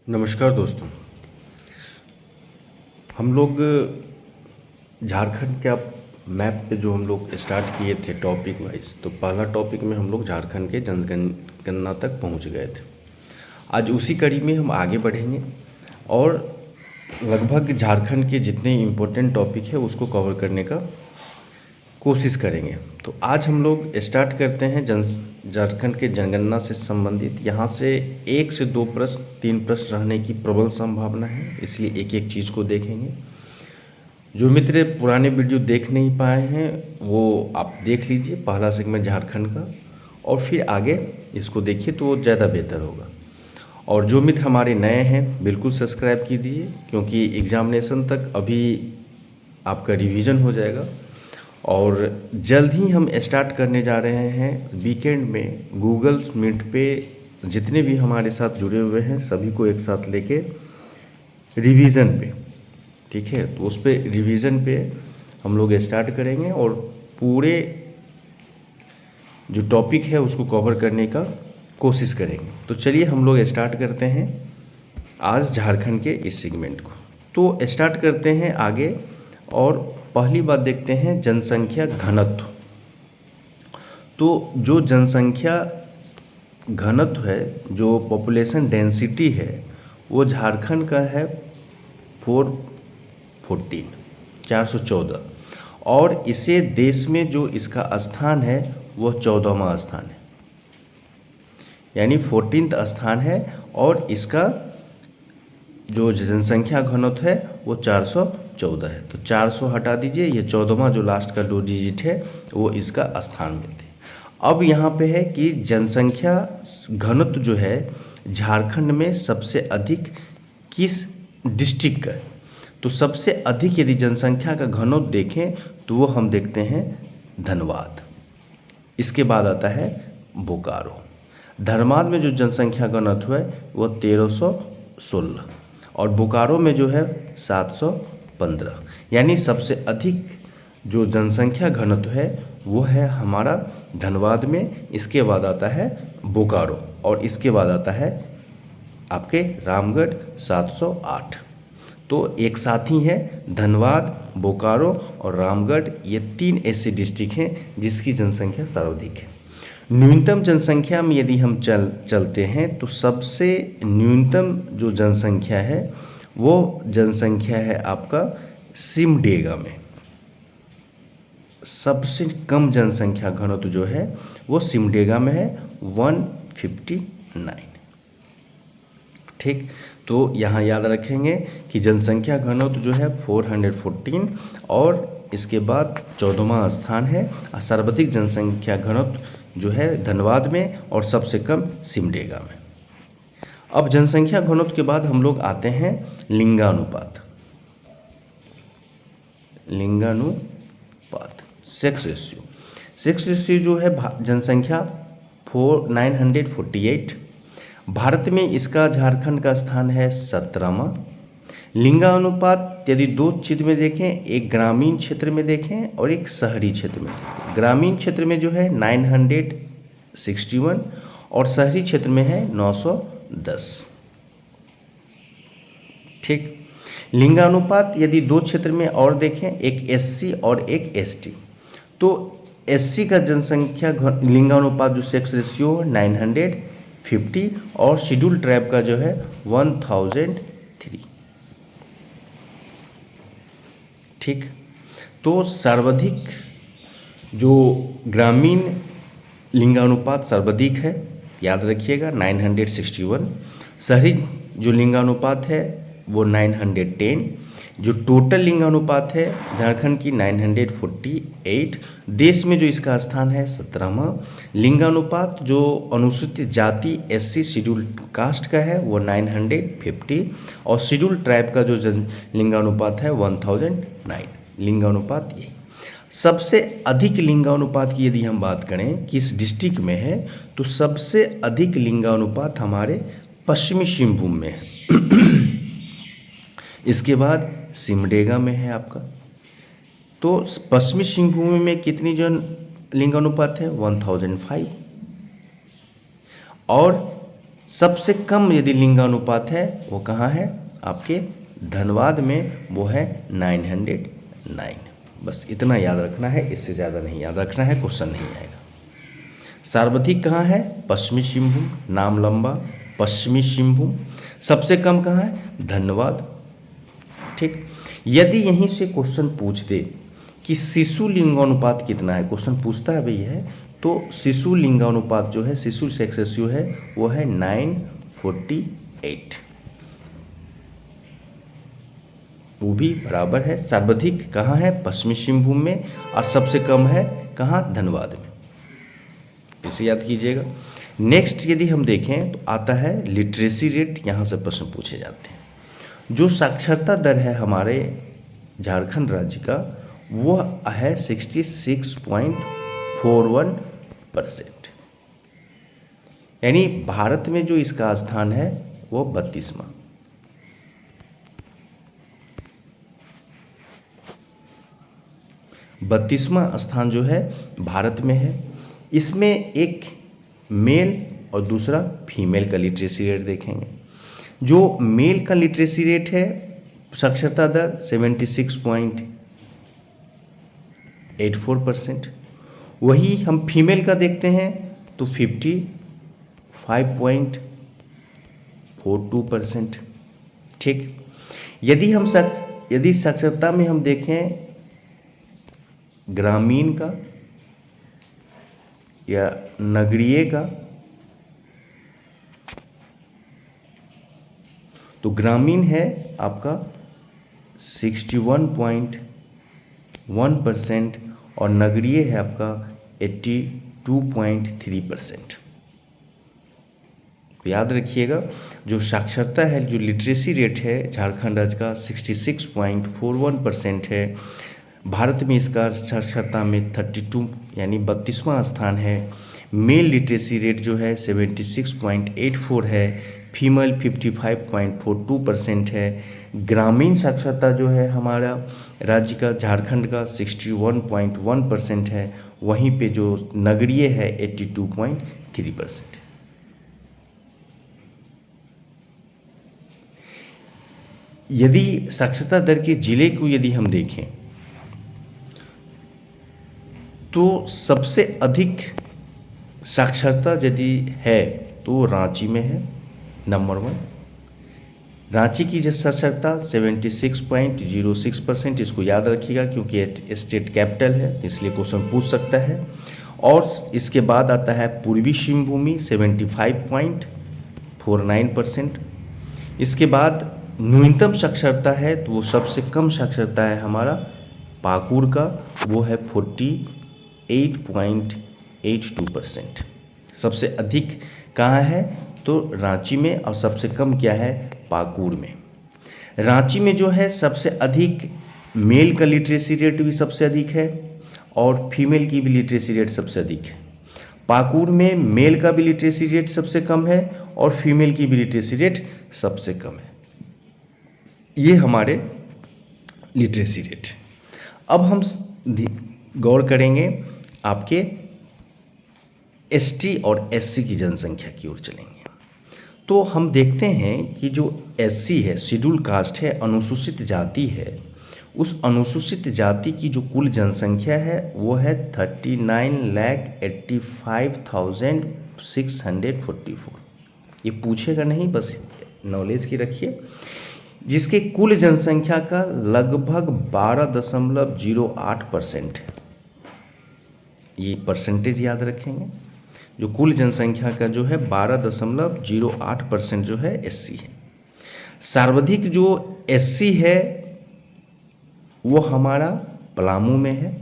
नमस्कार दोस्तों। हम लोग झारखंड के मैप पे जो हम लोग स्टार्ट किए थे टॉपिक वाइज, तो पहला टॉपिक में हम लोग झारखंड के जनगणना तक पहुंच गए थे। आज उसी कड़ी में हम आगे बढ़ेंगे और लगभग झारखंड के जितने इम्पोर्टेंट टॉपिक है उसको कवर करने का कोशिश करेंगे। तो आज हम लोग स्टार्ट करते हैं झारखंड के जनगणना से संबंधित। यहाँ से 1 से 2 प्रश्न 3 प्रश्न रहने की प्रबल संभावना है, इसलिए एक एक चीज़ को देखेंगे। जो मित्र पुराने वीडियो देख नहीं पाए हैं वो आप देख लीजिए, पहला सेगमेंट झारखंड का, और फिर आगे इसको देखिए तो वो ज़्यादा बेहतर होगा। और जो मित्र हमारे नए हैं बिल्कुल सब्सक्राइब कीजिए, क्योंकि एग्जामिनेशन तक अभी आपका रिवीजन हो जाएगा। और जल्द ही हम स्टार्ट करने जा रहे हैं वीकेंड में गूगल मीट पे जितने भी हमारे साथ जुड़े हुए हैं सभी को एक साथ लेके रिवीजन पे, ठीक है। तो उस पे रिवीजन पे हम लोग स्टार्ट करेंगे और पूरे जो टॉपिक है उसको कवर करने का कोशिश करेंगे। तो चलिए हम लोग स्टार्ट करते हैं आज झारखंड के इस सेगमेंट को। तो स्टार्ट करते हैं आगे और पहली बात देखते हैं जनसंख्या घनत्व। तो जो जनसंख्या घनत्व है, जो पॉपुलेशन डेंसिटी है, वो झारखंड का है 414 और इसे देश में जो इसका स्थान है वो 14वां स्थान है, यानी 14th स्थान है। और इसका जो जनसंख्या घनत्व है वो 414 है। तो 400 हटा दीजिए, ये 14वां जो लास्ट का 2 डिजिट है वो इसका स्थान मिलते हैं। अब यहाँ पे है कि जनसंख्या घनत्व जो है झारखंड में सबसे अधिक किस डिस्ट्रिक्ट का है। तो सबसे अधिक यदि जनसंख्या का घनत्व देखें तो वो हम देखते हैं धनबाद, इसके बाद आता है बोकारो। धनबाद में जो जनसंख्या घनत्व है वो 1316 और बोकारो में जो है 715, यानी सबसे अधिक जो जनसंख्या घनत्व है वो है हमारा धनबाद में। इसके बाद आता है बोकारो और इसके बाद आता है आपके रामगढ़ 708। तो एक साथ ही है धनबाद, बोकारो और रामगढ़, ये 3 ऐसे डिस्ट्रिक्ट हैं जिसकी जनसंख्या सर्वाधिक है। न्यूनतम जनसंख्या में यदि हम चलते हैं तो सबसे न्यूनतम जो जनसंख्या है वो जनसंख्या है आपका सिमडेगा में। सबसे कम जनसंख्या घनत्व जो है वो सिमडेगा में है 159, ठीक। तो यहाँ याद रखेंगे कि जनसंख्या घनत्व जो है 414 और इसके बाद 14वां स्थान है। सर्वाधिक जनसंख्या घनत्व जो है धनबाद में और सबसे कम सिमडेगा में। अब जनसंख्या घनत्व के बाद हम लोग आते हैं लिंगानुपात। Sex ratio. सेक्स रेशियो जो है जनसंख्या 948। भारत में इसका झारखंड का स्थान है 17वां। लिंगानुपात यदि 2 क्षेत्र में देखें, एक ग्रामीण क्षेत्र में देखें और एक शहरी क्षेत्र में। ग्रामीण क्षेत्र में जो है 961 और शहरी क्षेत्र में है 910, ठीक। लिंगानुपात यदि 2 क्षेत्र में और देखें, एक एससी और एक एसटी, तो एससी का जनसंख्या लिंगानुपात जो सेक्स रेशियो 950 और शेड्यूल ट्राइब का जो है 1003, ठीक। तो सर्वाधिक जो ग्रामीण लिंगानुपात सर्वाधिक है, याद रखिएगा 961। शहरी जो लिंगानुपात है वो 910। जो टोटल लिंगानुपात है झारखंड की 948। देश में जो इसका स्थान है 17वां। लिंगानुपात जो अनुसूचित जाति एससी शेड्यूल कास्ट का है वो 950 और शेड्यूल ट्राइब का जो लिंगानुपात है 1009। लिंगानुपात ये सबसे अधिक लिंगानुपात की यदि हम बात करें किस डिस्ट्रिक्ट में है, तो सबसे अधिक लिंगानुपात हमारे पश्चिमी सिंहभूम में है। इसके बाद सिमडेगा में है आपका। तो पश्चिमी सिंहभूम में कितनी जो लिंगानुपात है 1005 और सबसे कम यदि लिंगानुपात है वो कहाँ है, आपके धनबाद में, वो है 909। बस इतना याद रखना है, इससे ज़्यादा नहीं याद रखना है, क्वेश्चन नहीं आएगा। सर्वाधिक कहाँ है, पश्चिमी सिंहभूम, नाम लंबा, पश्चिमी सिंहभूम। सबसे कम कहाँ है, धनबाद। ठीक, यदि यहीं से क्वेश्चन पूछ दे कि शिशु लिंगानुपात कितना है, क्वेश्चन पूछता है भाई है, तो शिशु लिंगानुपात जो है, शिशु सेक्स रेशियो है, वो है 948, वो भी बराबर है। सर्वाधिक कहाँ है, पश्चिमी सिंहभूम में, और सबसे कम है कहाँ, धनबाद में। इसे याद कीजिएगा। नेक्स्ट यदि हम देखें तो आता है लिटरेसी रेट, यहाँ से प्रश्न पूछे जाते हैं। जो साक्षरता दर है हमारे झारखंड राज्य का, वो है 66.41%, यानी भारत में जो इसका स्थान है वो 32वां। स्थान जो है भारत में है। इसमें एक मेल और दूसरा फीमेल का लिटरेसी रेट देखेंगे। जो मेल का लिटरेसी रेट है, साक्षरता दर 76.84%, वही हम फीमेल का देखते हैं तो 55.42%। ठीक, यदि साक्षरता में हम देखें ग्रामीण का या नगरीय का, तो ग्रामीण है आपका 61.1% और नगरीय है आपका 82.3%। तो याद रखिएगा, जो साक्षरता है, जो लिटरेसी रेट है झारखंड राज्य का 66.41% है। भारत में इसका साक्षरता में 32 यानी 32वां स्थान है। मेल लिटरेसी रेट जो है 76.84 है, फीमेल 55.42% है। ग्रामीण साक्षरता जो है हमारा राज्य का, झारखंड का 61.1% है, वहीं पे जो नगरीय है 82.3%। यदि साक्षरता दर के जिले को यदि हम देखें तो सबसे अधिक साक्षरता यदि है तो रांची में है, नंबर 1। रांची की साक्षरता 76.06%, इसको याद रखिएगा क्योंकि स्टेट कैपिटल है, इसलिए क्वेश्चन पूछ सकता है। और इसके बाद आता है पूर्वी सिंहभूमि 75.49%। इसके बाद न्यूनतम साक्षरता है तो वो सबसे कम साक्षरता है हमारा पाकुड़ का, वो है 48.82%। सबसे अधिक कहाँ है तो रांची में, और सबसे कम क्या है, पाकुड़ में। रांची में जो है सबसे अधिक मेल का लिटरेसी रेट भी सबसे अधिक है और फीमेल की भी लिटरेसी रेट सबसे अधिक है। पाकुड़ में मेल का भी लिटरेसी रेट सबसे कम है और फीमेल की भी लिटरेसी रेट सबसे कम है। ये हमारे लिटरेसी रेट। अब हम गौर करेंगे आपके एसटी और एससी की जनसंख्या की ओर चलेंगे। तो हम देखते हैं कि जो एससी है, शेड्यूल कास्ट है, अनुसूचित जाति है, उस अनुसूचित जाति की जो कुल जनसंख्या है वो है 39,85,644। ये पूछेगा नहीं, बस नॉलेज की रखिए। जिसके कुल जनसंख्या का लगभग 12.08% है। ये परसेंटेज याद रखेंगे। जो कुल जनसंख्या का जो है 12.08% जो है एससी है। सर्वाधिक जो एससी है वो हमारा पलामू में है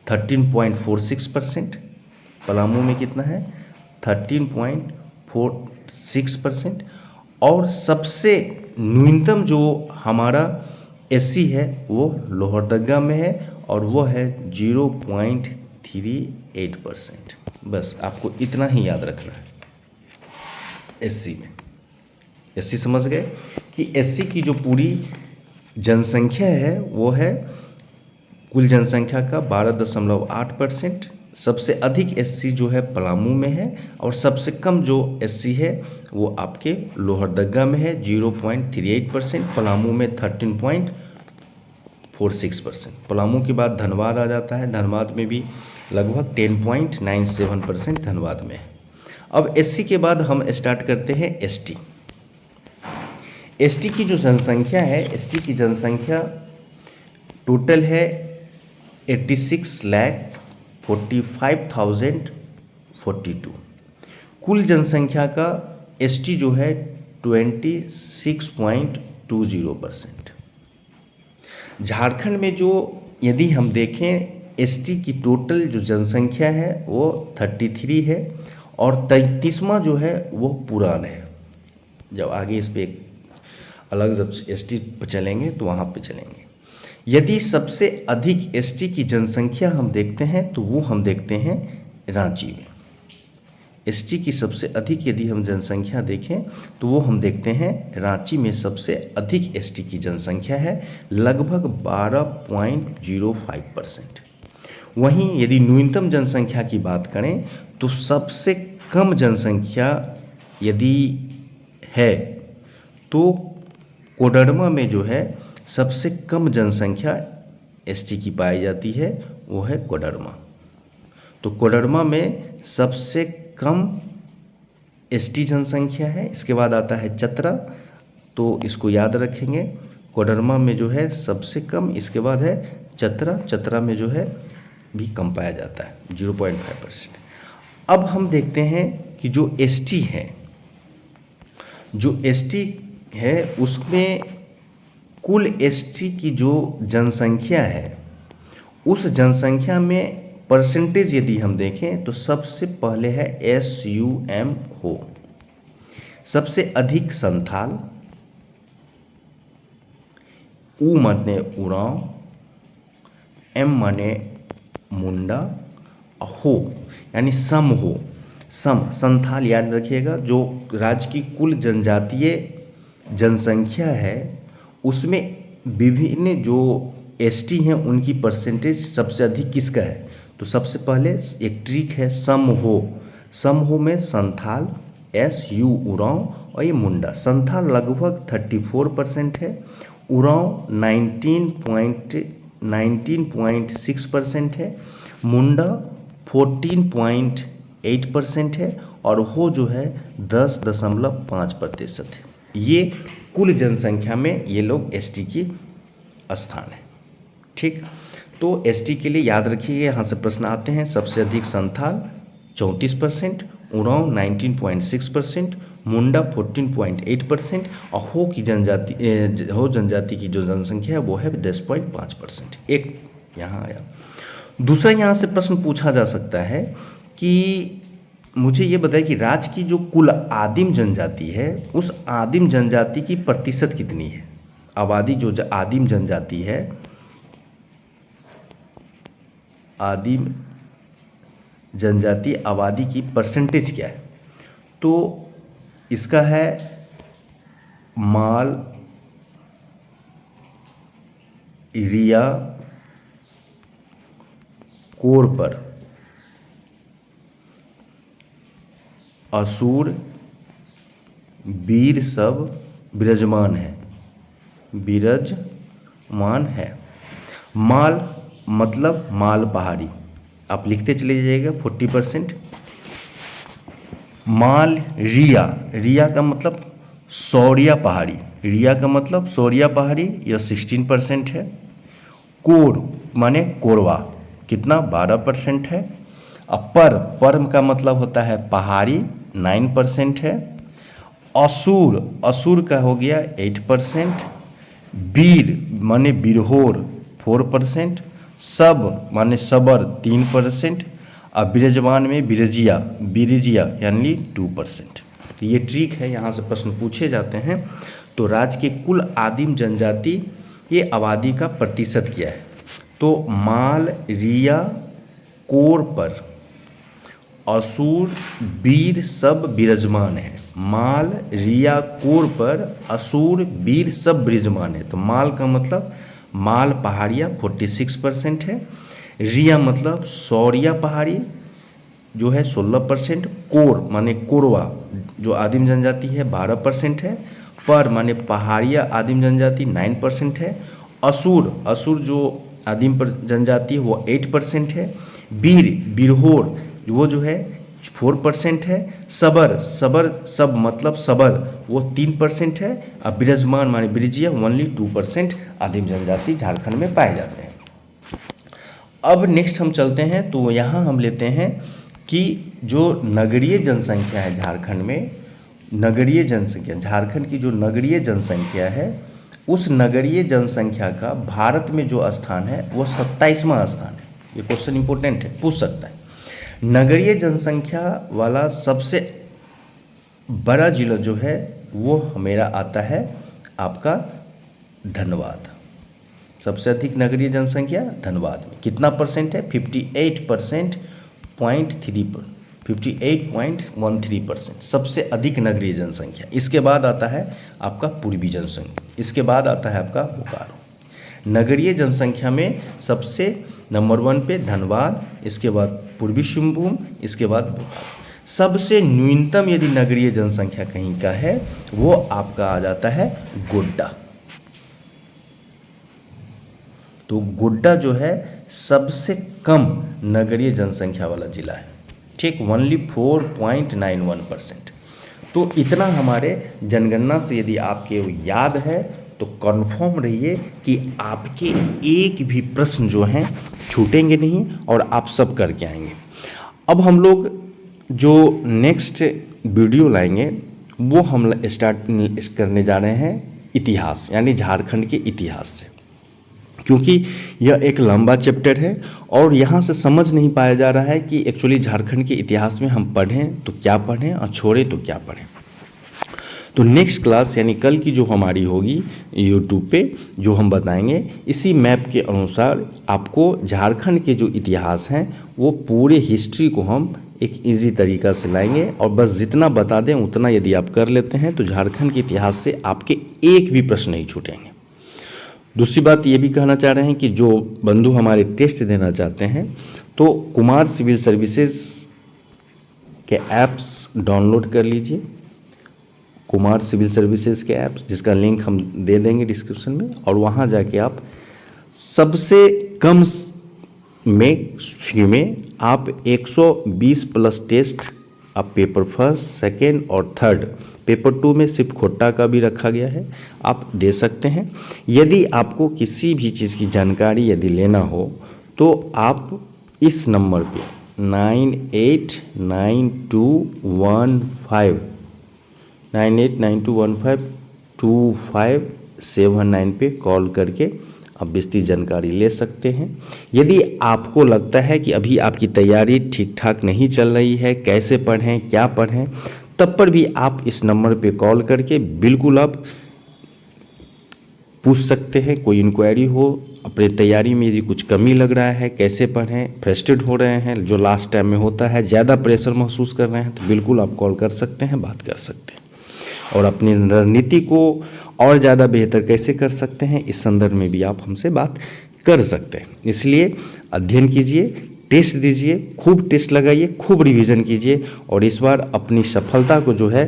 13.46%। पलामू में कितना है 13.46%। और सबसे न्यूनतम जो हमारा एससी है वो लोहरदगा में है और वो है 0.38%। बस आपको इतना ही याद रखना है एससी में। एससी समझ गए कि एससी की जो पूरी जनसंख्या है वो है कुल जनसंख्या का 12.8%। सबसे अधिक एससी जो है पलामू में है और सबसे कम जो एससी है वो आपके लोहरदगा में है 0.38%, पलामू में 13.46%। पलामू के बाद धनबाद आ जाता है, धनबाद में भी लगभग 10.97% धनबाद में है। अब एससी के बाद हम स्टार्ट करते हैं एसटी। एसटी की जो जनसंख्या है, एसटी की जनसंख्या टोटल है 86,45,042। कुल जनसंख्या का एसटी जो है 26.20%। झारखंड में जो यदि हम देखें एसटी की टोटल जो जनसंख्या है वो 33 है और 33वां जो है वो पुरान है। जब आगे इस पर अलग जब एसटी पर चलेंगे तो वहाँ पे चलेंगे। यदि सबसे अधिक एसटी की जनसंख्या हम देखते हैं तो वो हम देखते हैं रांची में। एसटी की सबसे अधिक यदि हम जनसंख्या देखें तो वो हम देखते हैं रांची में सबसे अधिक एसटी की जनसंख्या है, लगभग 12.05%। वहीं यदि न्यूनतम जनसंख्या की बात करें तो सबसे कम जनसंख्या यदि है तो कोडरमा में जो है सबसे कम जनसंख्या एसटी की पाई जाती है, वो है कोडरमा। तो कोडरमा में सबसे कम एसटी जनसंख्या है। इसके बाद आता है चतरा, तो इसको याद रखेंगे, कोडरमा में जो है सबसे कम, इसके बाद है चतरा, चतरा में जो है भी कम पाया जाता है 0.5%। अब हम देखते हैं कि जो एसटी है, जो एसटी है उसमें कुल एसटी की जो जनसंख्या है उस जनसंख्या में परसेंटेज यदि हम देखें तो सबसे पहले है SUM हो, सबसे अधिक संथाल, उ माने उरांव, एम माने मुंडा, हो यानी सम हो, सम संथाल याद रखिएगा। जो राज्य की कुल जनजातीय जनसंख्या है उसमें विभिन्न जो एसटी हैं उनकी परसेंटेज सबसे अधिक किसका है, तो सबसे पहले एक ट्रिक है सम हो। सम हो में संथाल, SU उरांव और ये मुंडा। संथाल लगभग 34% है, उरांव 19.6% है, मुंडा 14.8% है और हो जो है 10.5% है। ये कुल जनसंख्या में ये लोग एसटी की स्थान है। ठीक, तो एसटी के लिए याद रखिए, यहाँ से प्रश्न आते हैं। सबसे अधिक संथाल 34%, उरांव 19.6%, मुंडा 14.8% और हो जनजाति की जो जनसंख्या है वो है 10.5%। एक यहाँ आया। दूसरा यहाँ से प्रश्न पूछा जा सकता है कि मुझे ये बताइए कि राज्य की जो कुल आदिम जनजाति है उस आदिम जनजाति की प्रतिशत कितनी है। आबादी जो आदिम जनजाति है, आदिम जनजाति आबादी की परसेंटेज क्या है, तो इसका है माल, रिया, कोरपर, असुर, वीर सब विराजमान है, विराजमान है। माल मतलब माल पहाड़ी, आप लिखते चले जाइएगा 40%। माल रिया, रिया का मतलब सौरिया पहाड़ी, रिया का मतलब सौरिया पहाड़ी, यह 16% है। कोर माने कोरवा, कितना 12% है। पर का मतलब होता है पहाड़ी, 9% है। असुर, असुर का हो गया 8%। वीर माने बिरहोर 4%। सब माने सबर 3% और विराजमान में बिरजिया, बिरजिया यानी 2%। तो ये ट्रिक है, यहाँ से प्रश्न पूछे जाते हैं। तो राज्य के कुल आदिम जनजाति ये आबादी का प्रतिशत क्या है, तो माल, रिया, कोर पर, असुर, वीर सब विराजमान है। माल, रिया, कोर पर, असुर, वीर सब विराजमान है। तो माल का मतलब माल पहाड़िया 46% है। रिया मतलब सौरिया पहाड़ी जो है 16%, कोर माने कोरवा जो आदिम जनजाति है 12% है, पर माने पहाड़िया आदिम जनजाति 9% है, असुर असुर जो आदिम जनजाति है वो 8% है, बिरहोर वो जो है 4% है, सबर सबर सब मतलब सबर वो 3% है, और बिरजमान माने ब्रिजिया ओनली 2% आदिम जनजाति झारखंड में पाए जाते हैं। अब नेक्स्ट हम चलते हैं, तो यहाँ हम लेते हैं कि जो नगरीय जनसंख्या है झारखंड में, नगरीय जनसंख्या झारखंड की जो नगरीय जनसंख्या है, उस नगरीय जनसंख्या का भारत में जो स्थान है वो 27वां स्थान है। ये क्वेश्चन इंपॉर्टेंट है, पूछ सकता है। नगरीय जनसंख्या वाला सबसे बड़ा जिला जो है वो मेरा आता है आपका धनबाद। सबसे अधिक नगरीय जनसंख्या धनबाद में, कितना परसेंट है? 58.13%, सबसे अधिक नगरीय जनसंख्या। इसके बाद आता है आपका पूर्वी जनसंख्या, इसके बाद आता है आपका बोकारो। नगरीय जनसंख्या में सबसे नंबर 1 पे धनबाद, इसके बाद पूर्वी सिंहभूम, इसके बाद बोकारो। सबसे न्यूनतम यदि नगरीय जनसंख्या कहीं का है वो आपका आ जाता है गोड्डा। तो गोड्डा जो है सबसे कम नगरीय जनसंख्या वाला जिला है, ठीक, ओनली 4.91%। तो इतना हमारे जनगणना से यदि आपके याद है तो कन्फर्म रहिए कि आपके एक भी प्रश्न जो हैं छूटेंगे नहीं और आप सब करके आएंगे। अब हम लोग जो नेक्स्ट वीडियो लाएंगे वो हम स्टार्ट करने जा रहे हैं इतिहास, यानी झारखंड के इतिहास से, क्योंकि यह एक लंबा चैप्टर है और यहाँ से समझ नहीं पाया जा रहा है कि एक्चुअली झारखंड के इतिहास में हम पढ़ें तो क्या पढ़ें और छोड़ें तो क्या पढ़ें। तो नेक्स्ट क्लास यानी कल की जो हमारी होगी यूट्यूब पे, जो हम बताएंगे इसी मैप के अनुसार आपको झारखंड के जो इतिहास हैं वो पूरे हिस्ट्री को हम एक इजी तरीका से लाएंगे, और बस जितना बता दें उतना यदि आप कर लेते हैं तो झारखंड के इतिहास से आपके एक भी प्रश्न नहीं छूटेंगे। दूसरी बात ये भी कहना चाह रहे हैं कि जो बंधु हमारे टेस्ट देना चाहते हैं तो कुमार सिविल सर्विसेज के ऐप्स डाउनलोड कर लीजिए, कुमार सिविल सर्विसेज के ऐप्स जिसका लिंक हम दे देंगे डिस्क्रिप्शन में, और वहाँ जाके आप सबसे कम में आप 120 प्लस टेस्ट आप पेपर फर्स्ट, सेकेंड और थर्ड, पेपर 2 में सिर्फ खोटा का भी रखा गया है, आप दे सकते हैं। यदि आपको किसी भी चीज़ की जानकारी यदि लेना हो तो आप इस नंबर पे 9892152579 पे कॉल करके आप विस्तृत जानकारी ले सकते हैं। यदि आपको लगता है कि अभी आपकी तैयारी ठीक ठाक नहीं चल रही है, कैसे पढ़ें क्या पढ़ें, तब पर भी आप इस नंबर पे कॉल करके बिल्कुल आप पूछ सकते हैं। कोई इंक्वायरी हो, अपनी तैयारी में यदि कुछ कमी लग रहा है, कैसे पढ़ें, फ्रस्ट्रेट हो रहे हैं जो लास्ट टाइम में होता है, ज़्यादा प्रेशर महसूस कर रहे हैं, तो बिल्कुल आप कॉल कर सकते हैं, बात कर सकते हैं। और अपनी रणनीति को और ज़्यादा बेहतर कैसे कर सकते हैं इस संदर्भ में भी आप हमसे बात कर सकते हैं। इसलिए अध्ययन कीजिए, टेस्ट दीजिए, खूब टेस्ट लगाइए, खूब रिवीजन कीजिए और इस बार अपनी सफलता को जो है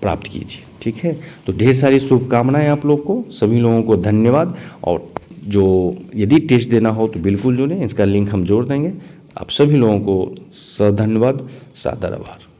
प्राप्त कीजिए, ठीक है। तो ढेर सारी शुभकामनाएं आप लोग को, सभी लोगों को धन्यवाद। और जो यदि टेस्ट देना हो तो बिल्कुल जुड़ें, इसका लिंक हम जोड़ देंगे। आप सभी लोगों को सधन्यवाद, सादर आभार।